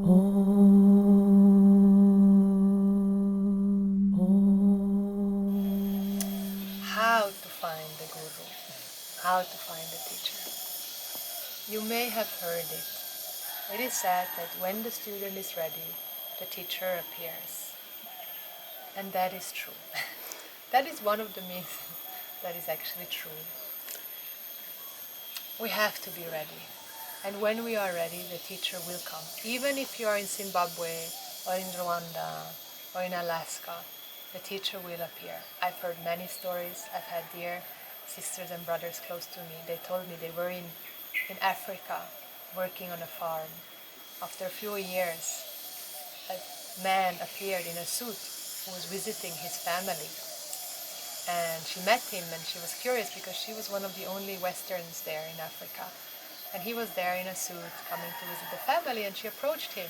How to find the guru, how to find the teacher. You may have heard it. It is said that when the student is ready, the teacher appears. And that is true. That is one of the myths that is actually true. We have to be ready. And when we are ready, the teacher will come. Even if you are in Zimbabwe or in Rwanda or in Alaska, the teacher will appear. I've heard many stories. I've had dear sisters and brothers close to me. They told me they were in Africa working on a farm. After a few years, a man appeared in a suit who was visiting his family. And she met him and she was curious because she was one of the only Westerns there in Africa. And he was there in a suit coming to visit the family, and she approached him.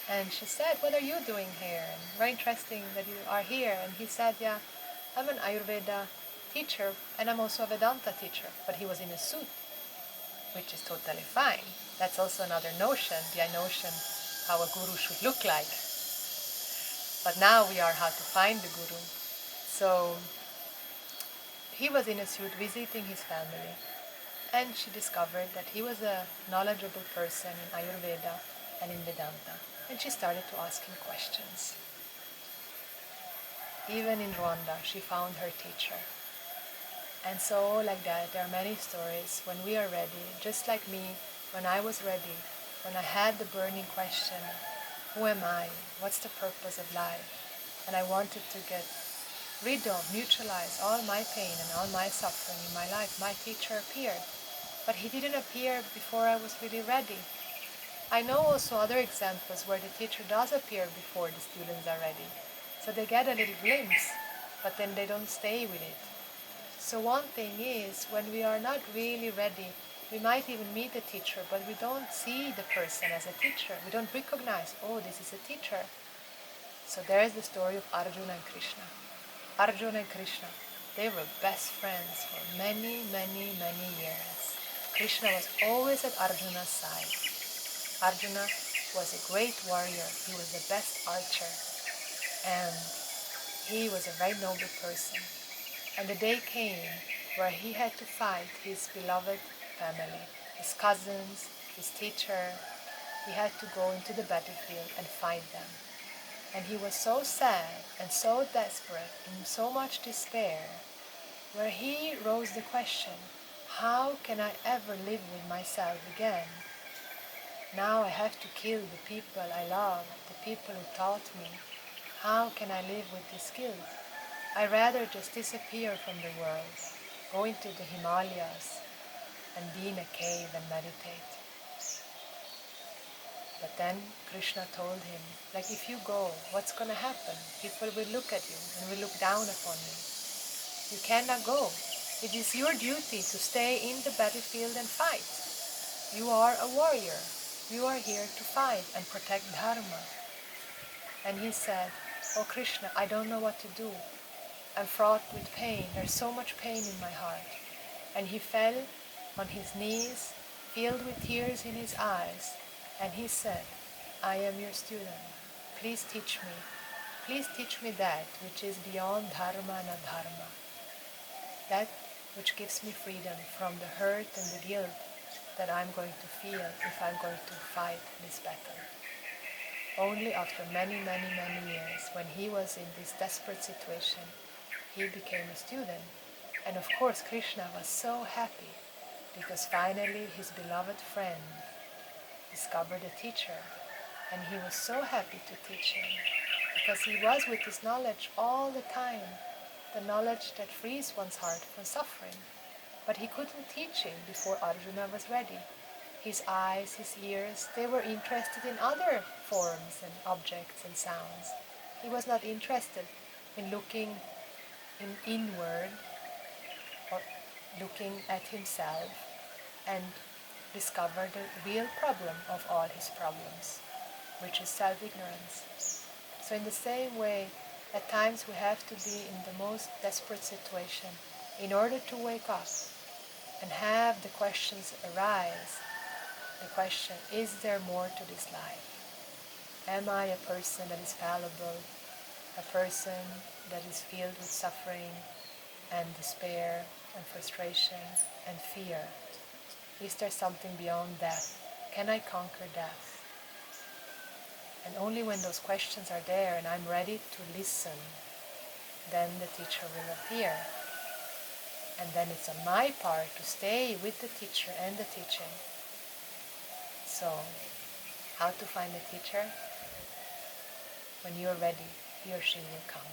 And she said, "What are you doing here? And very interesting that you are here." And he said, "Yeah, I'm an Ayurveda teacher and I'm also a Vedanta teacher." But he was in a suit, which is totally fine. That's also another notion, the notion how a guru should look like. But now we are how to find the guru. So he was in a suit visiting his family, and she discovered that he was a knowledgeable person in Ayurveda and in Vedanta. And she started to ask him questions. Even in Rwanda, she found her teacher. And so, like that, there are many stories when we are ready, just like me, when I was ready, when I had the burning question, who am I? What's the purpose of life? And I wanted to get rid of, neutralize all my pain and all my suffering in my life. My teacher appeared, but he didn't appear before I was really ready. I know also other examples where the teacher does appear before the students are ready. So they get a little glimpse, but then they don't stay with it. So one thing is, when we are not really ready, we might even meet a teacher, but we don't see the person as a teacher. We don't recognize, oh, this is a teacher. So there is the story of Arjuna and Krishna. Arjuna and Krishna, they were best friends for many, many, many years. Krishna was always at Arjuna's side. Arjuna was a great warrior. He was the best archer. And he was a very noble person. And the day came where he had to fight his beloved family, his cousins, his teacher. He had to go into the battlefield and fight them. And he was so sad and so desperate, in so much despair, where he rose the question, how can I ever live with myself again? Now I have to kill the people I love, the people who taught me. How can I live with this guilt? I rather just disappear from the world, go into the Himalayas and be in a cave and meditate. But then Krishna told him, like, if you go, what's going to happen? People will look at you and will look down upon you. You cannot go. It is your duty to stay in the battlefield and fight. You are a warrior. You are here to fight and protect Dharma. And he said, "Oh Krishna, I don't know what to do. I'm fraught with pain. There's so much pain in my heart." And he fell on his knees, filled with tears in his eyes, and he said, "I am your student. Please teach me. Please teach me that which is beyond Dharma and Adharma. That which gives me freedom from the hurt and the guilt that I'm going to feel if I'm going to fight this battle." Only after many, many, many years, when he was in this desperate situation, he became a student. And of course, Krishna was so happy because finally his beloved friend discovered a teacher, and he was so happy to teach him because he was with this knowledge all the time, the knowledge that frees one's heart from suffering. But he couldn't teach him before Arjuna was ready. His eyes, his ears, they were interested in other forms and objects and sounds. He was not interested in looking inward or looking at himself and discover the real problem of all his problems, which is self-ignorance. So in the same way, at times we have to be in the most desperate situation in order to wake up and have the questions arise. The question, is there more to this life? Am I a person that is fallible, a person that is filled with suffering and despair and frustration and fear? Is there something beyond death? Can I conquer death? And only when those questions are there and I'm ready to listen, then the teacher will appear. And then it's on my part to stay with the teacher and the teaching. So, how to find a teacher? When you are ready, he or she will come.